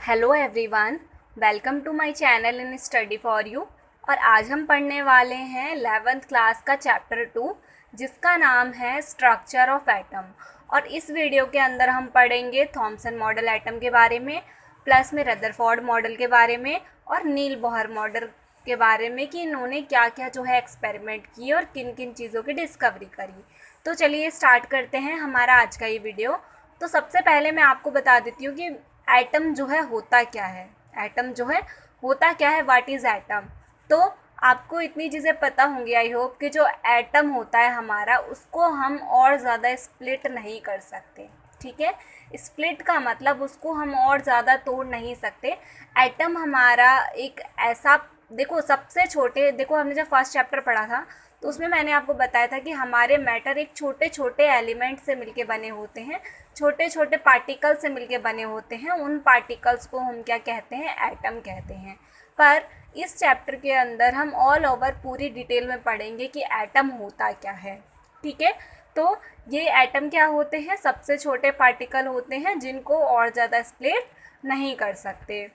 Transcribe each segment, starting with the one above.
Hello everyone, welcome to my channel in study for you. और आज हम पढ़ने वाले हैं 11th क्लास का चैप्टर 2 जिसका नाम है स्ट्रक्चर ऑफ एटम। और इस वीडियो के अंदर हम पढ़ेंगे थॉमसन मॉडल एटम के बारे में, प्लस में रदरफोर्ड मॉडल के बारे में और नील बोहर मॉडल के बारे में कि इन्होंने क्या क्या जो है एक्सपेरिमेंट किए और किन किन चीज़ों की डिस्कवरी करी। तो चलिए स्टार्ट करते हैं हमारा आज का ये वीडियो। तो सबसे पहले मैं आपको बता देती हूँ कि एटम जो है होता क्या है। एटम जो है होता क्या है, व्हाट इज़ एटम। तो आपको इतनी चीज़ें पता होंगी आई होप कि जो एटम होता है हमारा, उसको हम और ज़्यादा स्प्लिट नहीं कर सकते। ठीक है, स्प्लिट का मतलब उसको हम और ज़्यादा तोड़ नहीं सकते। एटम हमारा एक ऐसा, देखो सबसे छोटे, देखो हमने जब फर्स्ट चैप्टर पढ़ा था तो उसमें मैंने आपको बताया था कि हमारे मैटर एक छोटे छोटे एलिमेंट से मिलके बने होते हैं, छोटे छोटे पार्टिकल से मिलके बने होते हैं। उन पार्टिकल्स को हम क्या कहते हैं, एटम कहते हैं। पर इस चैप्टर के अंदर हम ऑल ओवर पूरी डिटेल में पढ़ेंगे कि एटम होता क्या है। ठीक है, तो ये एटम क्या होते हैं, सबसे छोटे पार्टिकल होते हैं जिनको और ज़्यादा स्प्लिट नहीं कर सकते।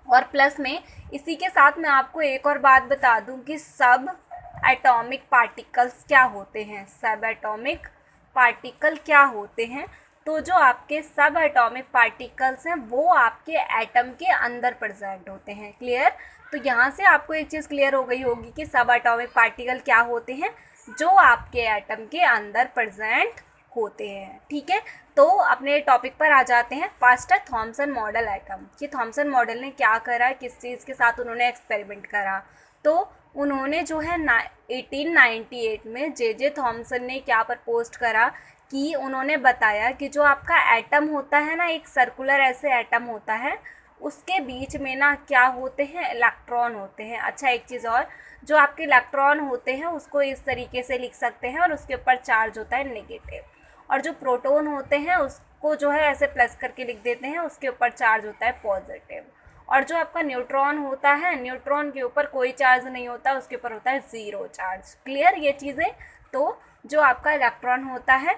और प्लस में इसी के साथ मैं आपको एक और बात बता दूं कि सब एटॉमिक पार्टिकल्स क्या होते हैं। सब एटॉमिक पार्टिकल क्या होते हैं, तो जो आपके सब एटॉमिक पार्टिकल्स हैं वो आपके एटम के अंदर प्रेजेंट होते हैं। क्लियर। तो यहाँ से आपको एक चीज़ क्लियर हो गई होगी कि सब एटॉमिक पार्टिकल क्या होते हैं, जो आपके एटम के अंदर प्रेजेंट होते हैं। ठीक है, तो अपने टॉपिक पर आ जाते हैं। फर्स्ट है थॉमसन मॉडल एटम, कि थॉमसन मॉडल ने क्या करा, किस चीज़ के साथ उन्होंने एक्सपेरिमेंट करा। तो उन्होंने जो है 1898 में जे थॉमसन ने क्या प्रपोज करा कि उन्होंने बताया कि जो आपका एटम होता है ना, एक सर्कुलर ऐसे एटम होता है, उसके बीच में ना क्या होते हैं, इलेक्ट्रॉन होते हैं। अच्छा, एक चीज़ और, जो आपके इलेक्ट्रॉन होते हैं उसको इस तरीके से लिख सकते हैं और उसके ऊपर चार्ज होता है नेगेटिव, और जो प्रोटॉन होते हैं उसको जो है ऐसे प्लस करके लिख देते हैं, उसके ऊपर चार्ज होता है पॉजिटिव। और जो आपका न्यूट्रॉन होता है, न्यूट्रॉन के ऊपर कोई चार्ज नहीं होता, उसके ऊपर होता है ज़ीरो चार्ज। क्लियर ये चीज़ें। तो जो आपका इलेक्ट्रॉन होता है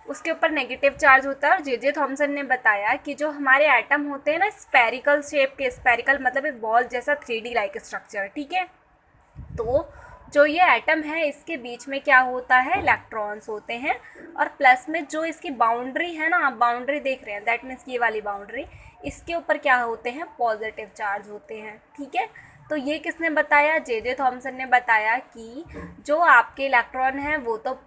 उसके ऊपर नेगेटिव चार्ज होता है। और जे थॉमसन ने बताया कि जो हमारे एटम होते हैं ना, स्पेरिकल शेप के, स्पेरिकल मतलब एक बॉल जैसा 3D लाइक स्ट्रक्चर। ठीक है, तो जो ये एटम है इसके बीच में क्या होता है, इलेक्ट्रॉन्स होते हैं। और प्लस में जो इसकी बाउंड्री है ना, आप बाउंड्री देख रहे हैं, दैट मीन्स ये वाली बाउंड्री, इसके ऊपर क्या होते हैं, पॉजिटिव चार्ज होते हैं। ठीक है, तो ये किसने बताया, जे थॉमसन ने बताया कि जो आपके इलेक्ट्रॉन हैं वो तो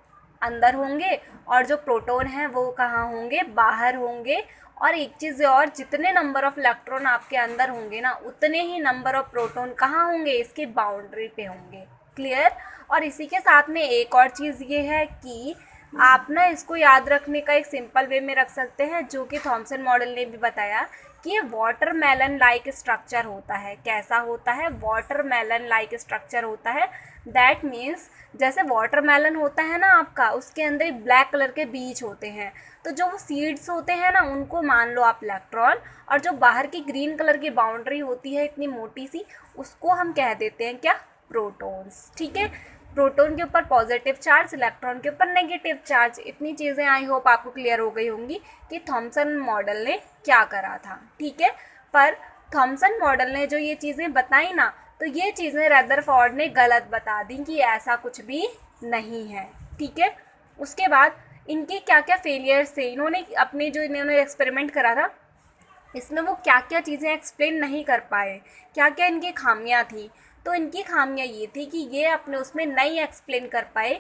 अंदर होंगे और जो प्रोटॉन है वो कहाँ होंगे, बाहर होंगे। और एक चीज़ और, जितने नंबर ऑफ इलेक्ट्रॉन आपके अंदर होंगे ना, उतने ही नंबर ऑफ प्रोटॉन कहाँ होंगे, इसकी बाउंड्री पे होंगे। क्लियर। और इसी के साथ में एक और चीज़ ये है कि आप ना इसको याद रखने का एक सिंपल वे में रख सकते हैं, जो कि थॉमसन मॉडल ने भी बताया कि ये वाटरमेलन लाइक स्ट्रक्चर होता है। कैसा होता है, वाटरमेलन लाइक स्ट्रक्चर होता है। दैट मीन्स जैसे वाटरमेलन होता है ना आपका, उसके अंदर एक ब्लैक कलर के बीज होते हैं, तो जो वो सीड्स होते हैं ना उनको मान लो आप इलेक्ट्रॉन, और जो बाहर की ग्रीन कलर की बाउंड्री होती है इतनी मोटी सी, उसको हम कह देते हैं क्या, प्रोटॉन्स। ठीक है, प्रोटॉन के ऊपर पॉजिटिव चार्ज, इलेक्ट्रॉन के ऊपर नेगेटिव चार्ज। इतनी चीज़ें आई होप आपको क्लियर हो गई होंगी कि थॉमसन मॉडल ने क्या करा था। ठीक है, पर थॉमसन मॉडल ने जो ये चीज़ें बताई ना, तो ये चीज़ें रदरफोर्ड ने गलत बता दी कि ऐसा कुछ भी नहीं है। ठीक है, उसके बाद इनके क्या क्या फेलियर्स थे, इन्होंने अपने जो इन्होंने एक्सपेरिमेंट करा था इसमें वो क्या क्या चीज़ें एक्सप्लेन नहीं कर पाए, क्या क्या इनकी खामियां थी। तो इनकी खामियां ये थी कि ये अपने उसमें नहीं एक्सप्लेन कर पाए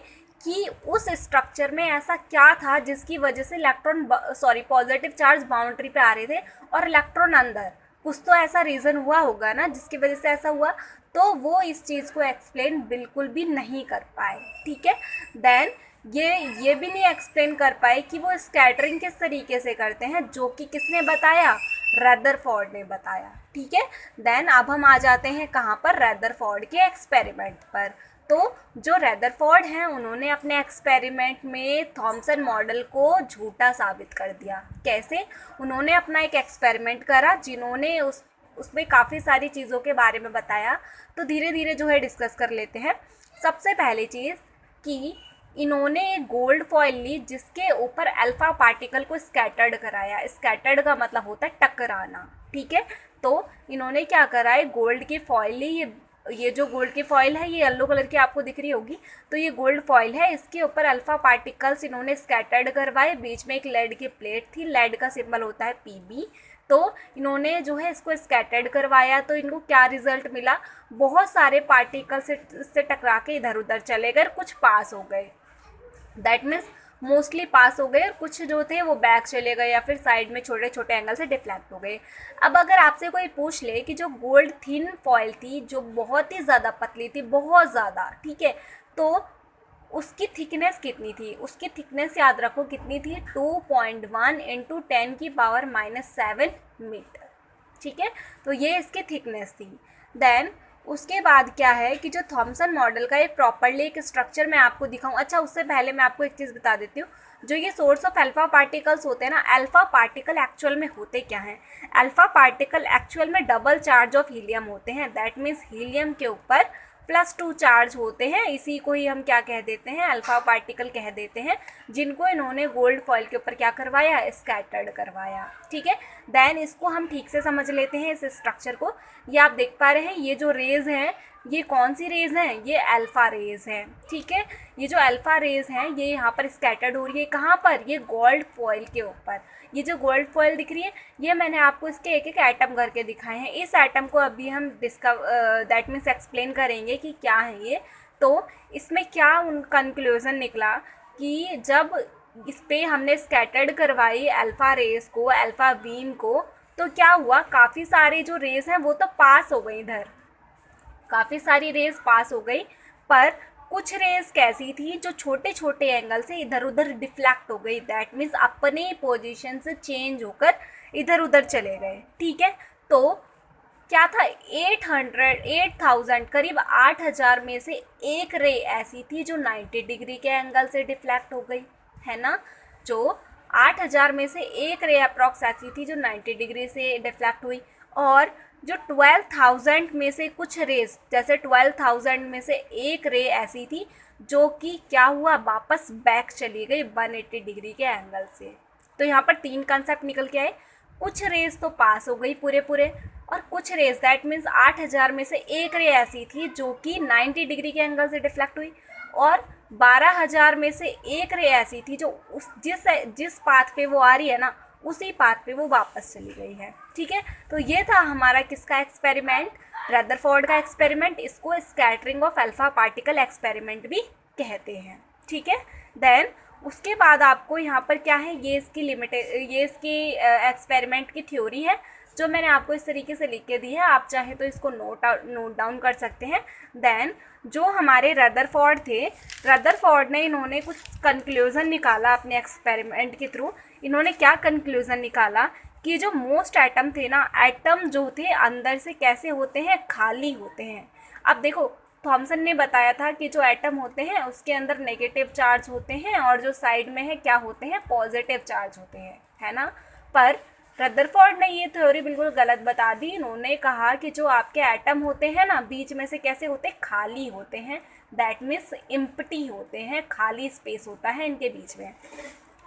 कि उस स्ट्रक्चर में ऐसा क्या था जिसकी वजह से electron, sorry, positive charge boundary पे आ रहे थे और इलेक्ट्रॉन अंदर। कुछ तो ऐसा रीज़न हुआ होगा ना जिसकी वजह से ऐसा हुआ, तो वो इस चीज़ को एक्सप्लेन बिल्कुल भी नहीं कर पाए। ठीक है, देन ये भी नहीं एक्सप्लेन कर पाए कि वो स्कैटरिंग किस तरीके से करते हैं, जो कि किसने बताया, रदरफोर्ड ने बताया। ठीक है, देन अब हम आ जाते हैं कहाँ पर, रदरफोर्ड के एक्सपेरिमेंट पर। तो जो रदरफोर्ड हैं उन्होंने अपने एक्सपेरिमेंट में थॉमसन मॉडल को झूठा साबित कर दिया। कैसे, उन्होंने अपना एक एक्सपेरिमेंट करा जिन्होंने उसमें काफ़ी सारी चीज़ों के बारे में बताया। तो धीरे धीरे जो है डिस्कस कर लेते हैं। सबसे पहली चीज़ कि इन्होंने एक गोल्ड फॉइल ली जिसके ऊपर अल्फा पार्टिकल को स्कैटर्ड कराया। स्कैटर्ड का मतलब होता है टकराना, ठीक है। तो इन्होंने क्या करा है, गोल्ड की फॉइल ली। ये जो गोल्ड की फॉइल है, ये येलो कलर की आपको दिख रही होगी, तो ये गोल्ड फॉइल है। इसके ऊपर अल्फा पार्टिकल्स इन्होंने स्कैटर्ड करवाए। बीच में एक लेड की प्लेट थी, लेड का सिंबल होता है Pb। तो इन्होंने जो है इसको स्कैटर्ड करवाया, तो इनको क्या रिजल्ट मिला, बहुत सारे पार्टिकल्स इससे टकरा के इधर उधर चले गए, कुछ पास हो गए। दैट मीन्स मोस्टली पास हो गए, और कुछ जो थे वो बैक चले गए या फिर साइड में छोटे छोटे एंगल से डिफ्लेक्ट हो गए। अब अगर आपसे कोई पूछ ले कि जो गोल्ड थिन फॉइल थी, जो बहुत ही ज़्यादा पतली थी, बहुत ज़्यादा, ठीक है, तो उसकी थिकनेस कितनी थी, उसकी थिकनेस याद रखो कितनी थी, 2.1 इंटू 10⁻⁷ मीटर, ठीक है। तो ये इसकी थिकनेस थी। देन उसके बाद क्या है कि जो थॉमसन मॉडल का एक प्रॉपरली एक स्ट्रक्चर मैं आपको दिखाऊं। अच्छा, उससे पहले मैं आपको एक चीज़ बता देती हूँ, जो ये सोर्स ऑफ अल्फा पार्टिकल्स होते हैं ना, अल्फा पार्टिकल एक्चुअल में होते क्या हैं। अल्फा पार्टिकल एक्चुअल में डबल चार्ज ऑफ हीलियम होते हैं। दैट मीन्स हीलियम के ऊपर +2 चार्ज होते हैं। इसी को ही हम क्या कह देते हैं, अल्फा पार्टिकल कह देते हैं, जिनको इन्होंने गोल्ड फॉइल के ऊपर क्या करवाया, स्कैटर्ड करवाया, ठीक है। देन इसको हम ठीक से समझ लेते हैं इस स्ट्रक्चर को। ये आप देख पा रहे हैं, ये जो रेज हैं, ये कौन सी रेज हैं, ये अल्फा रेज हैं, ठीक है। ये जो अल्फा रेज हैं, ये यहाँ पर स्कैटर्ड हो रही है, कहाँ पर, ये गोल्ड फॉइल के ऊपर। ये जो गोल्ड फॉइल दिख रही है, ये मैंने आपको इसके एक एक एटम करके दिखाए हैं। इस एटम को अभी हम दैट मीन्स एक्सप्लेन करेंगे कि क्या है ये। तो इसमें क्या कंक्लूजन निकला कि जब इस पर हमने स्कैटर्ड करवाई अल्फ़ा रेस को, अल्फ़ा बीम को, तो क्या हुआ, काफ़ी सारे जो रेस हैं वो तो पास हो गई, इधर काफ़ी सारी रेस पास हो गई, पर कुछ रेस कैसी थी जो छोटे छोटे एंगल से इधर उधर डिफ्लेक्ट हो गई। दैट मीन्स अपने पोजीशन से चेंज होकर इधर उधर चले गए, ठीक है। तो क्या था, 8,000 करीब 8,000 में से एक रे ऐसी थी जो 90 डिग्री के एंगल से डिफ्लेक्ट हो गई, है ना। जो 8,000 में से एक रे अप्रॉक्स ऐसी थी जो 90 डिग्री से डिफ्लेक्ट हुई। और जो 12,000 में से कुछ रेस, जैसे 12,000 में से एक रे ऐसी थी जो कि क्या हुआ, वापस बैक चली गई 180 डिग्री के एंगल से। तो यहाँ पर 3 कंसेप्ट निकल के आए, कुछ रेस तो पास हो गई पूरे पूरे, और कुछ रेस दैट मीन्स 8,000 में से एक रे ऐसी थी जो कि 90 डिग्री के एंगल से डिफ्लेक्ट हुई, और 12,000 में से एक रे ऐसी थी जो उस जिस पाथ पे वो आ रही है ना, उसी पाथ पे वो वापस चली गई है, ठीक है। तो ये था हमारा किसका एक्सपेरिमेंट, रदरफोर्ड का एक्सपेरिमेंट। इसको scattering of alpha particle experiment भी कहते हैं, ठीक है। देन उसके बाद आपको यहाँ पर क्या है, ये इसकी एक्सपेरिमेंट की थ्योरी है, जो मैंने आपको इस तरीके से लिख के दी है। आप चाहे तो इसको नोट डाउन कर सकते हैं। देन जो हमारे रदरफोर्ड थे, रदरफोर्ड ने इन्होंने कुछ कंक्लूज़न निकाला अपने एक्सपेरिमेंट के थ्रू। इन्होंने क्या कंक्लूज़न निकाला कि जो मोस्ट एटम थे ना, एटम जो थे अंदर से कैसे होते हैं, खाली होते हैं। अब देखो, थॉमसन ने बताया था कि जो एटम होते हैं उसके अंदर नेगेटिव चार्ज होते हैं, और जो साइड में है क्या होते हैं, पॉजिटिव चार्ज होते हैं, है ना। पर रदरफोर्ड ने ये थ्योरी बिल्कुल गलत बता दी। इन्होंने कहा कि जो आपके एटम होते हैं ना, बीच में से कैसे होते हैं, खाली होते हैं। दैट मीन्स एम्प्टी होते हैं, खाली स्पेस होता है इनके बीच में।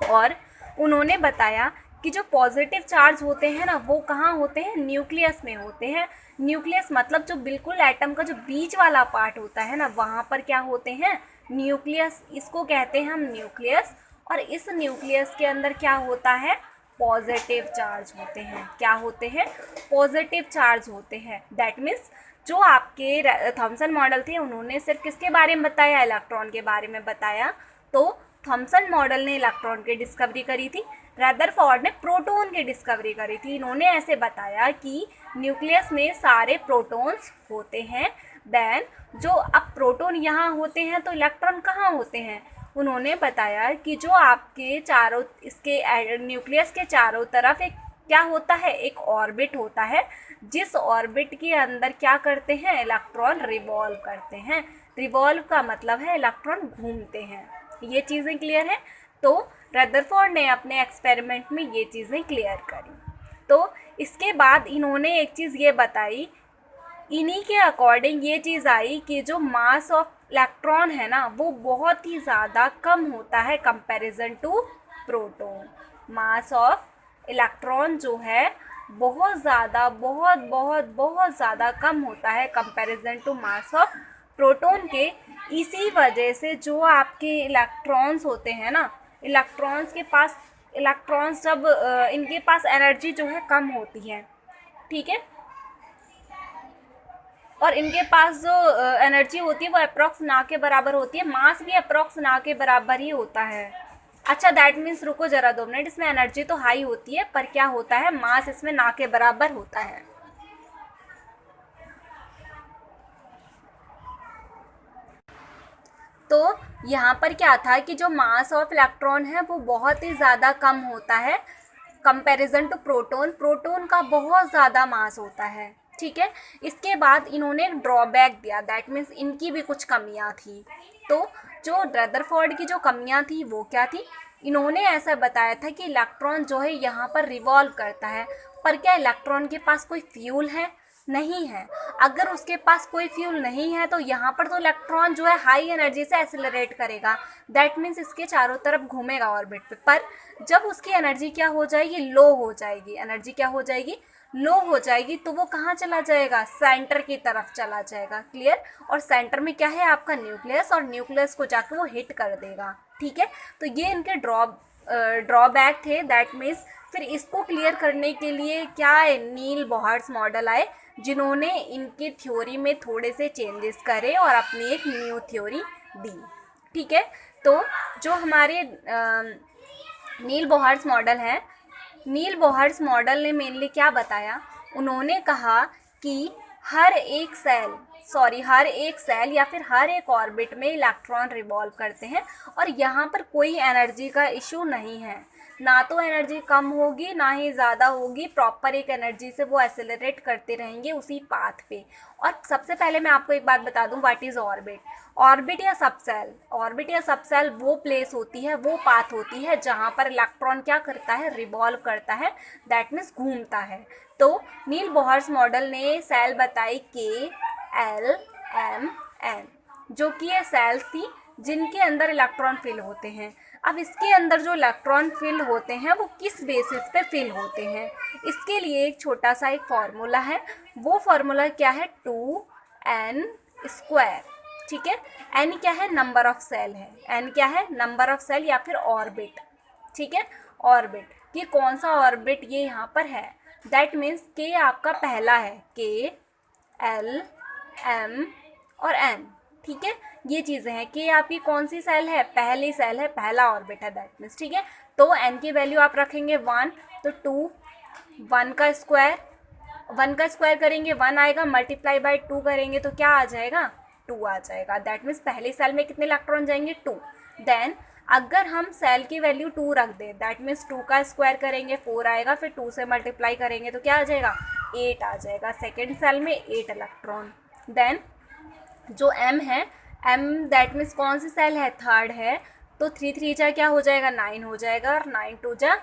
और उन्होंने बताया कि जो पॉजिटिव चार्ज होते हैं ना, वो कहाँ होते हैं, न्यूक्लियस में होते हैं। न्यूक्लियस मतलब जो बिल्कुल एटम का जो बीच वाला पार्ट होता है ना, वहाँ पर क्या होते हैं, न्यूक्लियस, इसको कहते हैं हम न्यूक्लियस। और इस न्यूक्लियस के अंदर क्या होता है, पॉजिटिव चार्ज होते हैं। क्या होते हैं, पॉजिटिव चार्ज होते हैं। दैट मीन्स जो आपके थॉमसन मॉडल थे, उन्होंने सिर्फ किसके बारे में बताया, इलेक्ट्रॉन के बारे में बताया। तो थॉमसन मॉडल ने इलेक्ट्रॉन की डिस्कवरी करी थी, रदरफोर्ड ने प्रोटॉन की डिस्कवरी करी थी। इन्होंने ऐसे बताया कि न्यूक्लियस में सारे प्रोटॉन्स होते हैं। देन जो अब प्रोटॉन यहाँ होते हैं तो इलेक्ट्रॉन कहाँ होते हैं, उन्होंने बताया कि जो आपके चारों, इसके न्यूक्लियस के चारों तरफ एक क्या होता है, एक ऑर्बिट होता है, जिस ऑर्बिट के अंदर क्या करते हैं, इलेक्ट्रॉन रिवॉल्व करते हैं। रिवॉल्व का मतलब है इलेक्ट्रॉन घूमते हैं। ये चीज़ें क्लियर हैं। तो रदरफोर्ड ने अपने एक्सपेरिमेंट में ये चीज़ें क्लियर करी। तो इसके बाद इन्होंने एक चीज़ ये बताई, इन्हीं के अकॉर्डिंग ये चीज़ आई कि जो मास ऑफ इलेक्ट्रॉन है ना वो बहुत ही ज़्यादा कम होता है comparison to proton. Mass of electron जो है बहुत ज़्यादा बहुत बहुत बहुत ज़्यादा कम होता है comparison to mass of proton के। इसी वजह से जो आपके इलेक्ट्रॉन्स होते हैं ना, इलेक्ट्रॉन्स जब इनके पास एनर्जी जो है कम होती है, ठीक है, और इनके पास जो एनर्जी होती है वो अप्रॉक्स ना के बराबर होती है, मास भी अप्रॉक्स ना के बराबर ही होता है। अच्छा दैट मीन्स रुको जरा 2 मिनट, इसमें एनर्जी तो हाई होती है पर क्या होता है, मास इसमें ना के बराबर होता है। तो यहाँ पर क्या था कि जो मास ऑफ इलेक्ट्रॉन है वो बहुत ही ज़्यादा कम होता है कंपैरिजन टू प्रोटॉन। प्रोटॉन का बहुत ज़्यादा मास होता है, ठीक है। इसके बाद इन्होंने ड्रॉबैक दिया, दैट मीन्स इनकी भी कुछ कमियां थी। तो जो रदरफोर्ड की जो कमियां थी वो क्या थी, इन्होंने ऐसा बताया था कि इलेक्ट्रॉन जो है यहाँ पर रिवॉल्व करता है, पर क्या इलेक्ट्रॉन के पास कोई फ्यूल है, नहीं है। अगर उसके पास कोई फ्यूल नहीं है तो यहाँ पर तो इलेक्ट्रॉन जो है हाई एनर्जी से एक्सेलरेट करेगा, दैट मीन्स इसके चारों तरफ घूमेगा ऑर्बिट पे। पर जब उसकी एनर्जी क्या हो जाएगी, लो हो जाएगी, एनर्जी क्या हो जाएगी, लो हो जाएगी, तो वो कहाँ चला जाएगा, सेंटर की तरफ चला जाएगा, क्लियर। और सेंटर में क्या है आपका न्यूक्लियस, और न्यूक्लियस को जाकर वो हिट कर देगा, ठीक है। तो ये इनके ड्रॉबैक थे, दैट मीन्स फिर इसको क्लियर करने के लिए क्या है, नील बोहर्स मॉडल आए जिन्होंने इनकी थ्योरी में थोड़े से चेंजेस करे और अपनी एक न्यू थ्योरी दी, ठीक है। तो जो हमारे नील बोहर्स मॉडल है, नील बोहर्स मॉडल ने मेनली क्या बताया, उन्होंने कहा कि हर एक सेल या फिर हर एक ऑर्बिट में इलेक्ट्रॉन रिवॉल्व करते हैं और यहाँ पर कोई एनर्जी का इशू नहीं है, ना तो एनर्जी कम होगी ना ही ज़्यादा होगी, प्रॉपर एक एनर्जी से वो एक्सेलरेट करते रहेंगे उसी पाथ पे। और सबसे पहले मैं आपको एक बात बता दूं, व्हाट इज़ ऑर्बिट। ऑर्बिट या सबसेल वो प्लेस होती है, वो पाथ होती है जहाँ पर इलेक्ट्रॉन क्या करता है, रिवॉल्व करता है, दैट मीन्स घूमता है। तो नील बोहर्स मॉडल ने सेल बताई KLMN, जो कि ये सेल्स थी जिनके अंदर इलेक्ट्रॉन फिल होते हैं। अब इसके अंदर जो इलेक्ट्रॉन फिल होते हैं वो किस बेसिस पे फिल होते हैं, इसके लिए एक छोटा सा एक फार्मूला है। वो फार्मूला क्या है, 2n², ठीक है। n क्या है, नंबर ऑफ सेल है, n क्या है, नंबर ऑफ सेल या फिर ऑर्बिट, ठीक है। ऑर्बिट, ये कौन सा ऑर्बिट ये यहाँ पर है, दैट मीन्स k आपका पहला है, K L M और N, ठीक है। ये चीज़ें हैं कि आपकी कौन सी सेल है, पहली सेल है, पहला ऑर्बिट है, दैट मीन्स, ठीक है। तो n की वैल्यू आप रखेंगे 1, तो 2, 1 का स्क्वायर करेंगे 1 आएगा, मल्टीप्लाई बाय 2 करेंगे तो क्या आ जाएगा, 2 आ जाएगा, दैट मीन्स पहली सेल में कितने इलेक्ट्रॉन जाएंगे, 2। देन अगर हम सेल की वैल्यू 2 रख दें, दैट मीन्स 2 का स्क्वायर करेंगे 4 आएगा, फिर 2 से मल्टीप्लाई करेंगे तो क्या आ जाएगा, 8 आ जाएगा, सेकेंड सेल में 8 इलेक्ट्रॉन। देन जो m है, m दैट मीन्स कौन सी सेल है, थर्ड है, तो 3 3 जा क्या हो जाएगा, 9 हो जाएगा, और 9 2 जा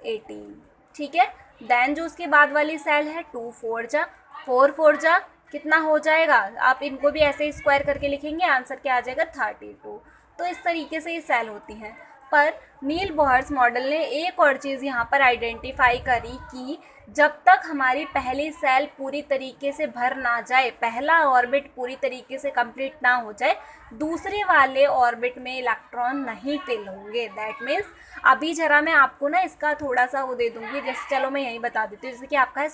18, ठीक है। देन जो उसके बाद वाली सेल है 2 4 जा 4 4 जा कितना हो जाएगा, आप इनको भी ऐसे ही स्क्वायर करके लिखेंगे, आंसर क्या आ जाएगा, 32। तो इस तरीके से ये सेल होती हैं। पर नील बोहर्स मॉडल ने एक और चीज़ यहाँ पर आइडेंटिफाई करी कि जब तक हमारी पहली सेल पूरी तरीके से भर ना जाए, पहला ऑर्बिट पूरी तरीके से कंप्लीट ना हो जाए, दूसरे वाले ऑर्बिट में इलेक्ट्रॉन नहीं फिल होंगे। दैट मीन्स अभी जरा मैं आपको ना इसका थोड़ा सा वो दे दूँगी, जैसे चलो मैं यही बता देती हूँ, जैसे कि आपका है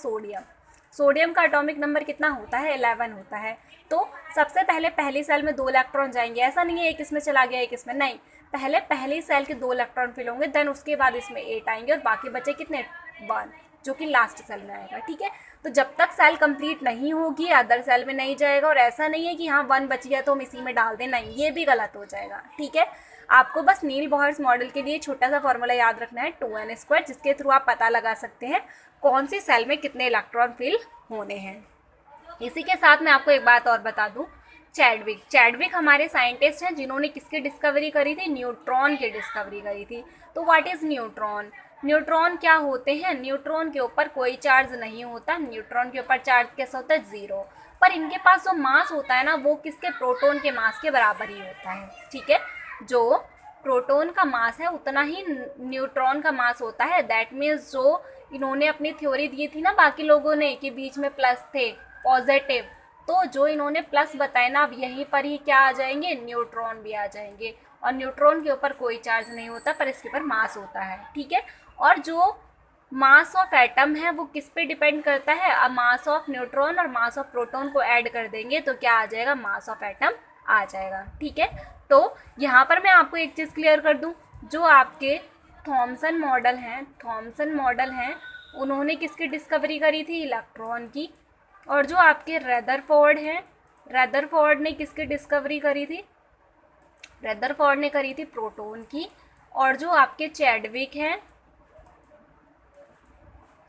सोडियम का एटॉमिक नंबर कितना होता है, 11 होता है। तो सबसे पहले पहली सेल में 2 इलेक्ट्रॉन जाएंगे, ऐसा नहीं है एक इसमें चला गया एक इसमें, नहीं, पहली सेल के 2 इलेक्ट्रॉन फिल होंगे, देन उसके बाद इसमें 8 आएंगे और बाकी बचे कितने, 1, जो कि लास्ट सेल में आएगा, ठीक है। तो जब तक सेल कंप्लीट नहीं होगी अदर सेल में नहीं जाएगा, और ऐसा नहीं है कि हाँ 1 बच गया तो हम इसी में डाल दें, नहीं, ये भी गलत हो जाएगा, ठीक है। आपको बस नील बोहर्स मॉडल के लिए छोटा सा फॉर्मूला याद रखना है, 2n², जिसके थ्रू आप पता लगा सकते हैं कौन सी सेल में कितने इलेक्ट्रॉन फिल होने हैं। इसी के साथ मैं आपको एक बात और बता दूं, चैडविक हमारे साइंटिस्ट हैं जिन्होंने किसकी डिस्कवरी करी थी, न्यूट्रॉन की डिस्कवरी करी थी। तो व्हाट इज़ न्यूट्रॉन, न्यूट्रॉन क्या होते हैं, न्यूट्रॉन के ऊपर कोई चार्ज नहीं होता, न्यूट्रॉन के ऊपर चार्ज कैसा होता है, ज़ीरो। पर इनके पास जो मास होता है ना वो किसके, प्रोटॉन के मास के बराबर ही होता है, ठीक है। जो प्रोटॉन का मास है उतना ही न्यूट्रॉन का मास होता है। दैट मीन्स जो इन्होंने अपनी थ्योरी दी थी ना बाकी लोगों ने कि बीच में प्लस थे पॉजिटिव, तो जो इन्होंने प्लस बताए ना अब यहीं पर ही क्या आ जाएंगे, न्यूट्रॉन भी आ जाएंगे। और न्यूट्रॉन के ऊपर कोई चार्ज नहीं होता पर इसके ऊपर मास होता है, ठीक है। और जो मास ऑफ एटम है वो किस पे डिपेंड करता है, अब मास ऑफ न्यूट्रॉन और मास ऑफ प्रोटॉन को ऐड कर देंगे तो क्या आ जाएगा, मास ऑफ एटम आ जाएगा, ठीक है। तो यहाँ पर मैं आपको एक चीज़ क्लियर कर दूँ, जो आपके थॉमसन मॉडल हैं उन्होंने किसकी डिस्कवरी करी थी, इलेक्ट्रॉन की। और जो आपके रदरफोर्ड हैं, रदरफोर्ड ने किसकी डिस्कवरी करी थी, रदरफोर्ड ने करी थी प्रोटॉन की। और जो आपके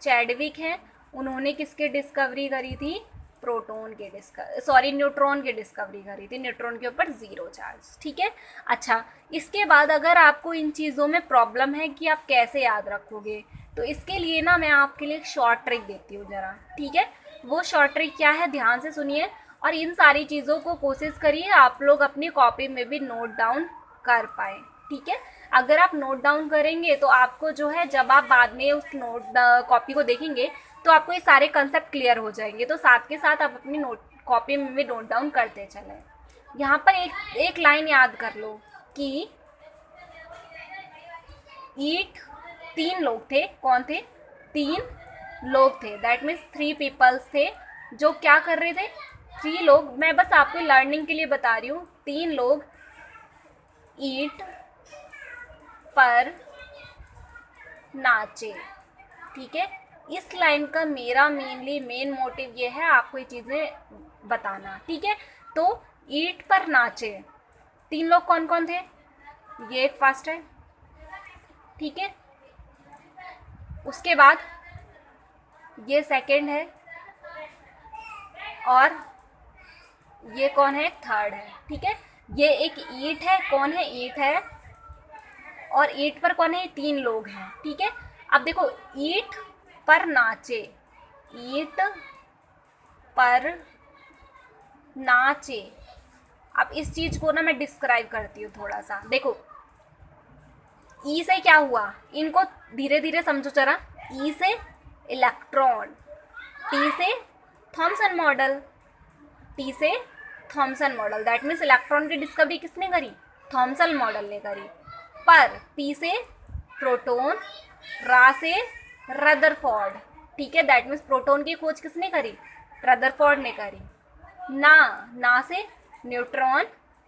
चैडविक हैं उन्होंने किसके डिस्कवरी करी थी, प्रोटॉन के न्यूट्रॉन की डिस्कवरी करी थी, न्यूट्रॉन के ऊपर ज़ीरो चार्ज, ठीक है। अच्छा, इसके बाद अगर आपको इन चीज़ों में प्रॉब्लम है कि आप कैसे याद रखोगे, तो इसके लिए ना मैं आपके लिए एक शॉर्ट ट्रिक देती हूँ ज़रा, ठीक है। वो शॉर्ट ट्रिक क्या है, ध्यान से सुनिए और इन सारी चीज़ों को कोशिश करिए आप लोग अपनी कॉपी में भी नोट डाउन कर पाए, ठीक है। अगर आप नोट डाउन करेंगे तो आपको जो है जब आप बाद में उस कॉपी को देखेंगे तो आपको ये सारे कंसेप्ट क्लियर हो जाएंगे। तो साथ के साथ आप अपनी कॉपी में भी नोट डाउन करते चलें। यहाँ पर एक लाइन याद कर लो कि ईट 3 लोग थे, कौन थे, 3 लोग थे, दैट मीन्स 3 पीपल्स थे जो क्या कर रहे थे, 3 लोग, मैं बस आपको लर्निंग के लिए बता रही हूँ, 3 लोग ईट पर नाचे, ठीक है। इस लाइन का मेरा मेन मोटिव ये है आपको ये चीज़ें बताना, ठीक है। तो ईट पर नाचे 3 लोग कौन कौन थे, ये एक फर्स्ट है, ठीक है। उसके बाद ये सेकंड है और ये कौन है, थर्ड है, ठीक है। ये एक ईट है, कौन है, ईट है और ईट पर कौन है, 3 लोग हैं, ठीक है। अब देखो ईट पर नाचे, ईट पर नाचे, अब इस चीज़ को ना मैं डिस्क्राइब करती हूँ थोड़ा सा। देखो ई से क्या हुआ, इनको धीरे धीरे समझो जरा। ई से इलेक्ट्रॉन, टी से थॉमसन मॉडल, टी से Thompson model, that means electron की डिस्कवरी किसने करी, थॉमसन मॉडल ने करी। पर पी से प्रोटॉन, रा से रदरफोर्ड, ठीक है, दैट मीन्स प्रोटॉन की खोज किसने करी, रदरफोर्ड ने करी। ना से न्यूट्रॉन,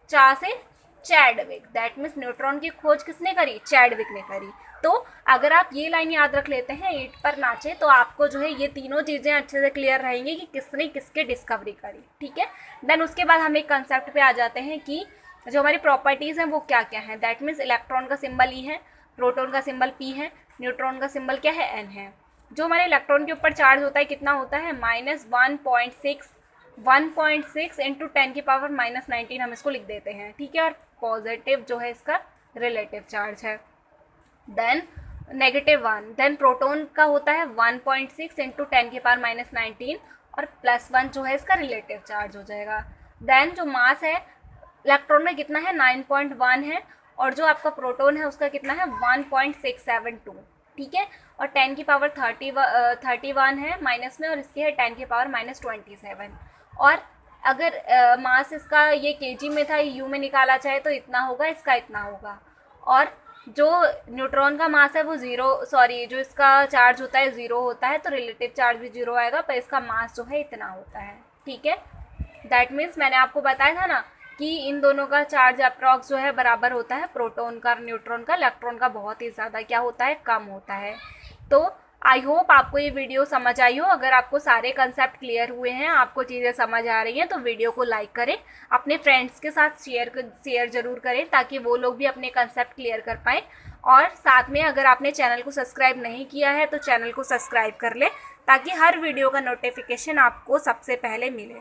चा से चैडविक, दैट मीन्स न्यूट्रॉन की खोज किसने करी, चैडविक ने करी। तो अगर आप ये लाइन याद रख लेते हैं, ईट पर नाचे, तो आपको जो है ये तीनों चीज़ें अच्छे से क्लियर रहेंगी कि किसने किसके डिस्कवरी करी, ठीक है। देन उसके बाद हम एक कंसेप्ट पे आ जाते हैं कि जो हमारी प्रॉपर्टीज़ हैं वो क्या क्या हैं। दैट मीन्स इलेक्ट्रॉन का सिंबल ई है, प्रोटॉन का सिंबल पी है, न्यूट्रॉन का सिंबल क्या है, एन है। जो हमारे इलेक्ट्रॉन के ऊपर चार्ज होता है कितना होता है, -1.6 इंटू 10⁻⁻19 हम इसको लिख देते हैं, ठीक है। और पॉजिटिव जो है इसका रिलेटिव चार्ज है। देन -1, देन प्रोटॉन का होता है 1.6 इंटू 10⁻⁻19 और +1 जो है इसका रिलेटिव चार्ज हो जाएगा। देन जो मास है इलेक्ट्रॉन में कितना है, 9.1 है, और जो आपका प्रोटॉन है उसका कितना है, 1.672, ठीक है। और 10⁻31 है माइनस में, और इसकी है 10⁻⁻27। और अगर मास इसका ये केजी में था, यू में निकाला चाहे तो इतना होगा, इसका इतना होगा। और जो न्यूट्रॉन का मास है वो जो इसका चार्ज होता है 0 होता है, तो रिलेटिव चार्ज भी 0 आएगा, पर इसका मास जो है इतना होता है, ठीक है। दैट मीन्स मैंने आपको बताया था ना कि इन दोनों का चार्ज अप्रॉक्स जो है बराबर होता है, प्रोटॉन का, न्यूट्रॉन का, इलेक्ट्रॉन का बहुत ही ज़्यादा क्या होता है, कम होता है। तो आई होप आपको ये वीडियो समझ आई हो। अगर आपको सारे कंसेप्ट क्लियर हुए हैं, आपको चीज़ें समझ आ रही हैं, तो वीडियो को लाइक करें, अपने फ्रेंड्स के साथ शेयर ज़रूर करें ताकि वो लोग भी अपने कंसेप्ट क्लियर कर पाएँ। और साथ में अगर आपने चैनल को सब्सक्राइब नहीं किया है तो चैनल को सब्सक्राइब कर लें ताकि हर वीडियो का नोटिफिकेशन आपको सबसे पहले मिले।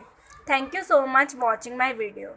Thank you so much watching my video.